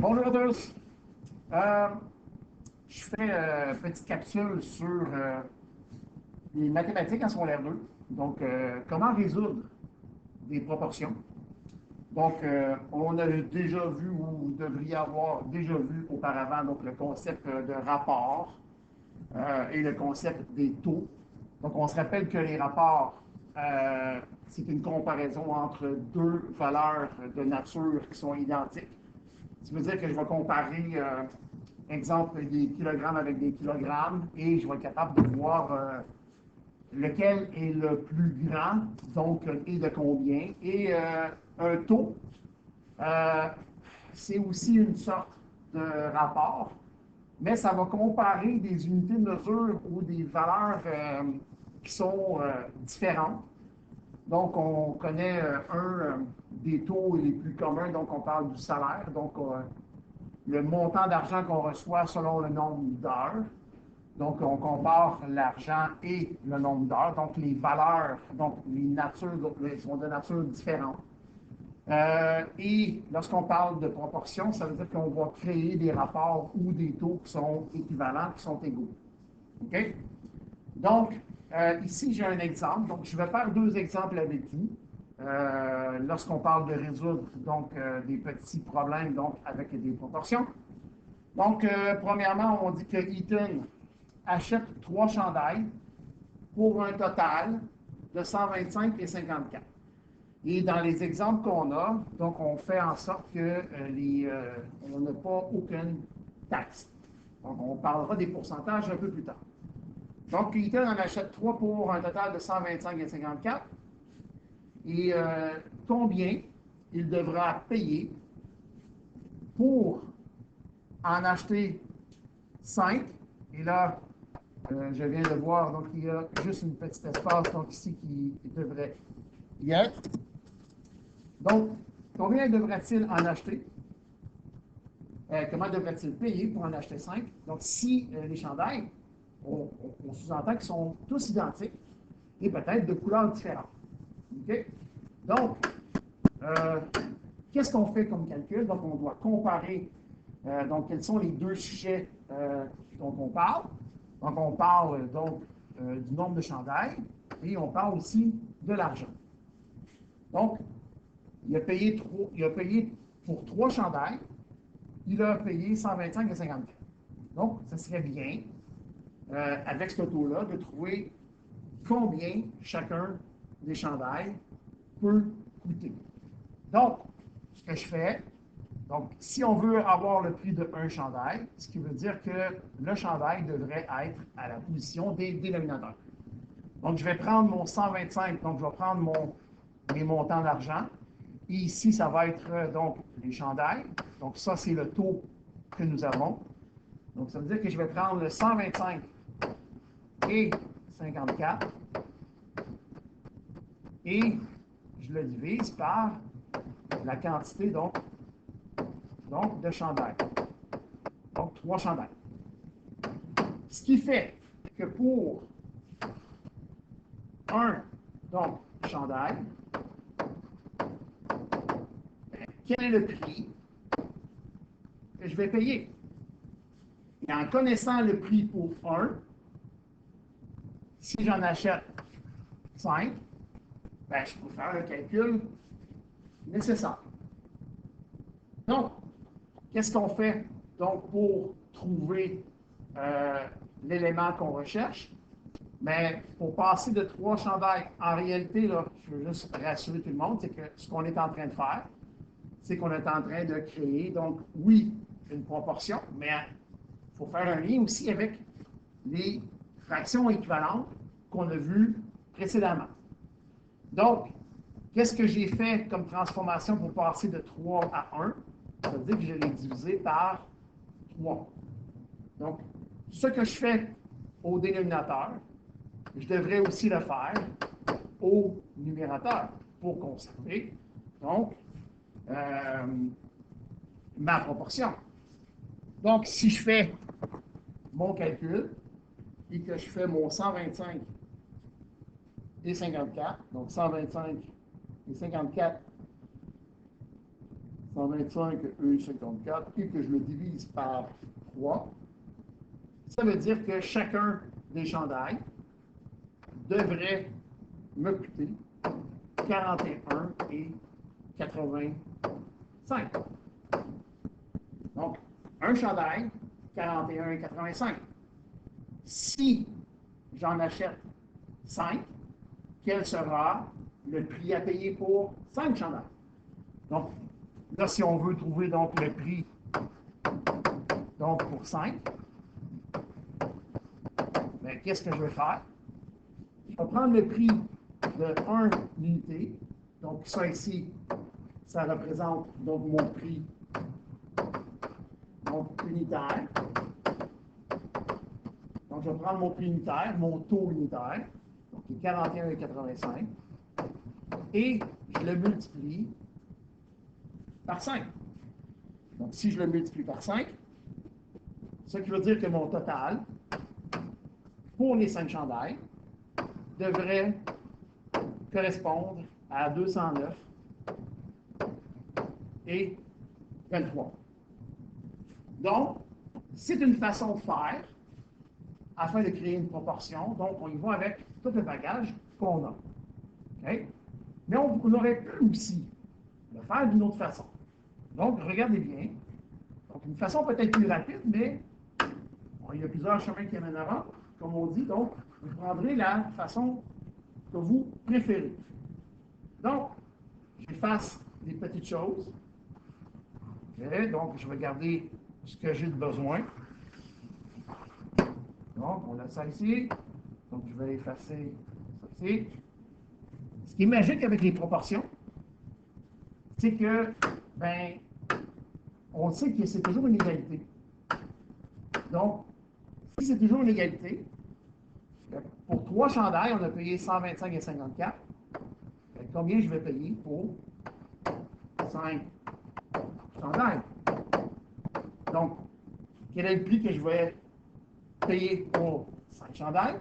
Bonjour à tous. Euh, je fais une petite capsule sur les mathématiques en secondaire 2. Donc, comment résoudre des proportions. Donc, on a déjà vu, ou vous devriez avoir déjà vu auparavant, donc le concept de rapport et le concept des taux. Donc, on se rappelle que les rapports, c'est une comparaison entre deux valeurs de nature qui sont identiques. Ça veut dire que je vais comparer, exemple, des kilogrammes avec des kilogrammes et je vais être capable de voir lequel est le plus grand, donc, et de combien. Et un taux, euh, c'est aussi une sorte de rapport, mais ça va comparer des unités de mesure ou des valeurs qui sont différentes. Donc, on connaît des taux les plus communs, donc on parle du salaire, donc le montant d'argent qu'on reçoit selon le nombre d'heures. Donc, on compare l'argent et le nombre d'heures. Donc, les valeurs, donc les natures sont de nature différente. Et lorsqu'on parle de proportion, ça veut dire qu'on va créer des rapports ou des taux qui sont équivalents, qui sont égaux. OK? Donc, ici, j'ai un exemple. Donc, je vais faire deux exemples avec vous. Lorsqu'on parle de résoudre donc, des petits problèmes donc, avec des proportions. Donc, premièrement, on dit que Ethan achète 3 chandails pour un total de 125 et 54. Et dans les exemples qu'on a, donc on fait en sorte que on n'a pas aucune taxe. Donc, on parlera des pourcentages un peu plus tard. Donc, Ethan en achète 3 pour un total de 125 et 54. Et combien il devra payer pour en acheter 5? Et là, je viens de voir, donc il y a juste une petite espace donc ici qui devrait y être. Donc, combien devrait-il en acheter? Comment devrait-il payer pour en acheter 5? Donc, si les chandails, on sous-entend qu'ils sont tous identiques et peut-être de couleurs différentes. OK? Donc, qu'est-ce qu'on fait comme calcul? Donc, on doit comparer donc, quels sont les deux sujets dont on parle. Donc, on parle donc du nombre de chandails et on parle aussi de l'argent. Donc, il a payé pour 3 chandails, il a payé 125 et 54. Donc, ce serait bien, avec ce taux-là, de trouver combien chacun des chandails peut coûter. Donc, ce que je fais, donc, si on veut avoir le prix d'un chandail, ce qui veut dire que le chandail devrait être à la position des dénominateurs. Donc, je vais prendre mon 125, donc je vais prendre mes montants d'argent. Et ici, ça va être donc les chandails. Donc, ça, c'est le taux que nous avons. Donc, ça veut dire que je vais prendre le 125 et 54 et je le divise par la quantité donc de chandails. Donc, 3 chandails. Ce qui fait que pour un donc, chandail, quel est le prix que je vais payer? Et en connaissant le prix pour un, si j'en achète 5, ben, je peux faire le calcul nécessaire. Donc, qu'est-ce qu'on fait donc pour trouver l'élément qu'on recherche? Mais pour passer de 3 chandails, en réalité, là, je veux juste rassurer tout le monde, c'est que ce qu'on est en train de faire, c'est qu'on est en train de créer, donc oui, une proportion, mais il faut faire un lien aussi avec les fractions équivalentes qu'on a vues précédemment. Donc, qu'est-ce que j'ai fait comme transformation pour passer de 3 à 1? Ça veut dire que je l'ai divisé par 3. Donc, ce que je fais au dénominateur, je devrais aussi le faire au numérateur pour conserver, donc, ma proportion. Donc, si je fais mon calcul et que je fais mon 125 et 54, donc 125 et 54, 125 E54 et que je le divise par 3, ça veut dire que chacun des chandails devrait me coûter 41 et 85. Donc, un chandail, 41 et 85. Si j'en achète 5, quel sera le prix à payer pour 5 chandails? Donc, là, si on veut trouver donc le prix donc pour 5, ben, qu'est-ce que je vais faire? Je vais prendre le prix de 1 unité. Donc, ça ici, ça représente donc mon prix donc, unitaire. Donc, je vais prendre mon prix unitaire, mon taux unitaire, donc qui est 41,85, et je le multiplie par 5. Donc, si je le multiplie par 5, ce qui veut dire que mon total pour les 5 chandails devrait correspondre à 209 et 23. Donc, c'est une façon de faire afin de créer une proportion. Donc, on y va avec tout le bagage qu'on a. Okay? Mais on aurait pu aussi le faire d'une autre façon. Donc, regardez bien. Donc, une façon peut-être plus rapide, mais bon, il y a plusieurs chemins qui amènent avant, comme on dit. Donc, vous prendrez la façon que vous préférez. Donc, j'efface les petites choses. Okay? Donc, je vais garder ce que j'ai de besoin. Donc, on a ça ici. Donc, je vais effacer ça ici. Ce qui est magique avec les proportions, c'est que, ben, on sait que c'est toujours une égalité. Donc, si c'est toujours une égalité, pour 3 chandails, on a payé 125 et 54. Combien je vais payer pour 5 chandails? Donc, quel est le prix que je vais payer pour 5 chandails?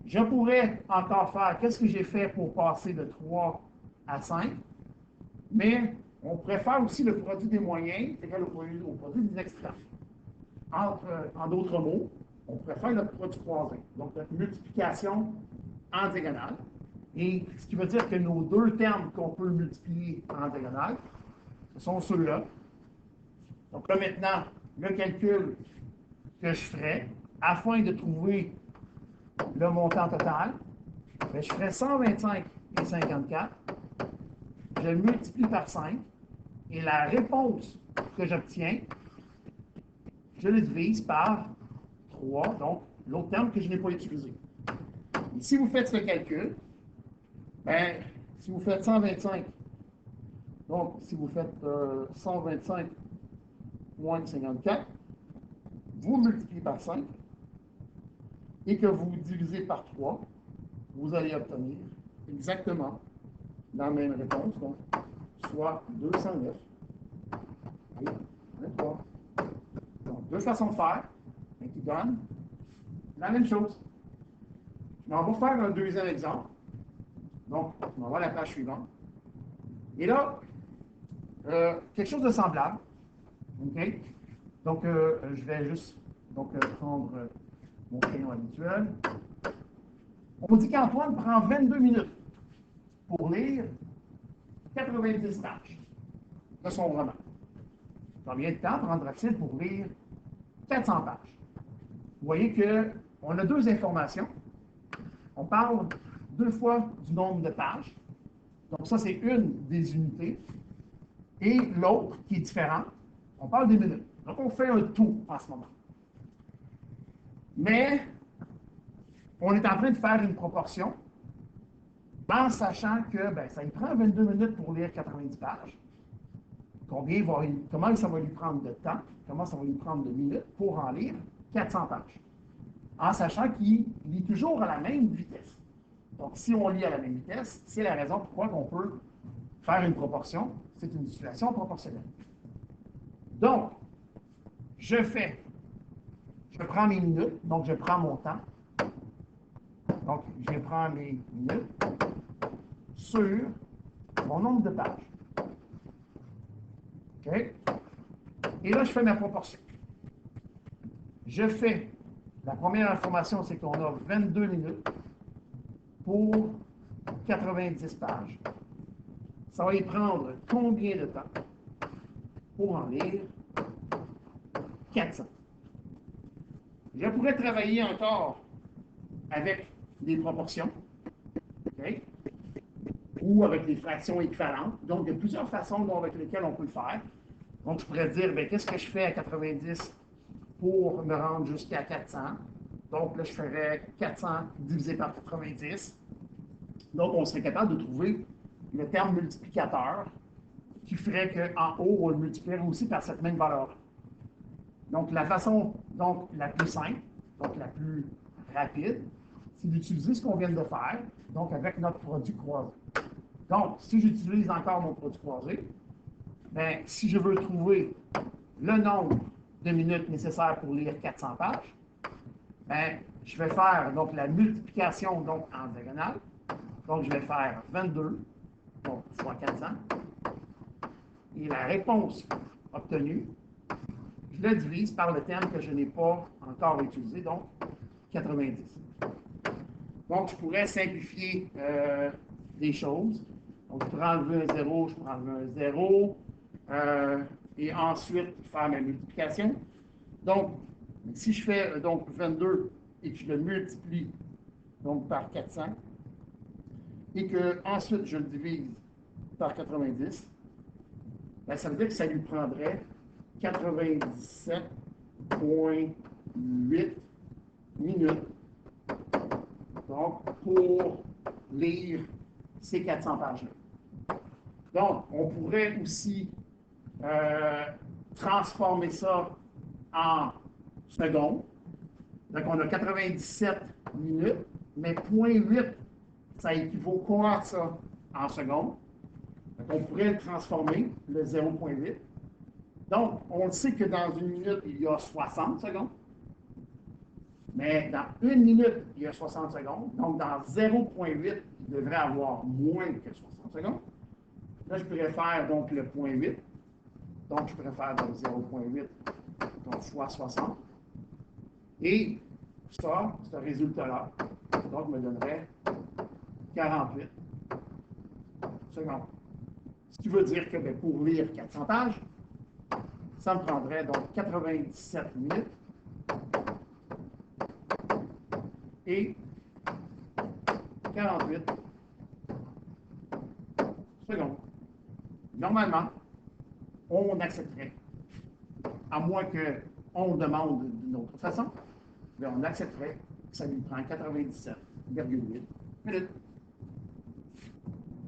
Je pourrais encore faire qu'est-ce que j'ai fait pour passer de 3 à 5, mais on pourrait faire aussi le produit des moyens égal au produit des extrêmes. En d'autres mots, on pourrait faire le produit croisé, donc notre multiplication en diagonale. Et ce qui veut dire que nos deux termes qu'on peut multiplier en diagonale, ce sont ceux-là. Donc là maintenant, le calcul que je ferai, afin de trouver le montant total, bien, je ferai 125 et 54, je le multiplie par 5, et la réponse que j'obtiens, je le divise par 3, donc l'autre terme que je n'ai pas utilisé. Et si vous faites ce calcul, bien, si vous faites 125, donc si vous faites 125 moins 54, vous multipliez par 5 et que vous divisez par 3, vous allez obtenir exactement la même réponse, donc soit 209 et 23. Donc, deux façons de faire, mais qui donnent la même chose. Mais on va faire un deuxième exemple. Donc, on va à la page suivante. Et là, quelque chose de semblable. OK? Donc, je vais juste prendre mon crayon habituel. On dit qu'Antoine prend 22 minutes pour lire 90 pages de son roman. Combien de temps prendra-t-il pour lire 400 pages? Vous voyez qu'on a deux informations. On parle deux fois du nombre de pages. Donc, ça, c'est une des unités. Et l'autre, qui est différente, on parle des minutes. Donc, on fait un tout en ce moment. Mais, on est en train de faire une proportion en sachant que ben, ça lui prend 22 minutes pour lire 90 pages. Comment ça va lui prendre de temps, comment ça va lui prendre de minutes pour en lire 400 pages. En sachant qu'il lit toujours à la même vitesse. Donc, si on lit à la même vitesse, c'est la raison pourquoi on peut faire une proportion. C'est une situation proportionnelle. Donc, je prends mes minutes, donc je prends mon temps. Donc, je prends mes minutes sur mon nombre de pages. OK? Et là, je fais ma proportion. Je fais, la première information, c'est qu'on a 22 minutes pour 90 pages. Ça va y prendre combien de temps pour en lire 400? Je pourrais travailler encore avec des proportions, okay? Ou avec des fractions équivalentes. Donc, il y a plusieurs façons avec lesquelles on peut le faire. Donc, je pourrais dire, bien, qu'est-ce que je fais à 90 pour me rendre jusqu'à 400? Donc, là, je ferais 400 divisé par 90. Donc, on serait capable de trouver le terme multiplicateur qui ferait qu'en haut, on le multiplierait aussi par cette même valeur. Donc, la façon la plus simple, donc la plus rapide, c'est d'utiliser ce qu'on vient de faire, donc avec notre produit croisé. Donc, si j'utilise encore mon produit croisé, bien, si je veux trouver le nombre de minutes nécessaires pour lire 400 pages, bien, je vais faire donc la multiplication donc, en diagonale. Donc, je vais faire 22, donc fois 400. Et la réponse obtenue, je la divise par le terme que je n'ai pas encore utilisé, donc 90. Donc, je pourrais simplifier des choses. Donc, je pourrais enlever un 0, je pourrais enlever un 0, et ensuite faire ma multiplication. Donc, si je fais donc 22 et que je le multiplie donc, par 400, et que ensuite je le divise par 90, bien, ça veut dire que ça lui prendrait 97,8 minutes donc, pour lire ces 400 pages-là. Donc, on pourrait aussi transformer ça en secondes. Donc, on a 97 minutes, mais 0,8, ça équivaut quoi à ça en secondes? Donc, on pourrait le transformer, le 0,8. Donc, on sait que dans une minute, il y a 60 secondes. Mais dans une minute, il y a 60 secondes. Donc, dans 0,8, il devrait avoir moins que 60 secondes. Là, je pourrais faire donc le 0,8. Donc, je pourrais faire donc 0,8 donc fois 60. Et ça, ce résultat-là, donc, me donnerait 48 secondes. Ce qui veut dire que bien, pour lire 400 pages, ça me prendrait donc 97 minutes et 48 secondes. Normalement, on accepterait, à moins qu'on demande d'une autre façon, mais on accepterait que ça lui prend 97,8 minutes.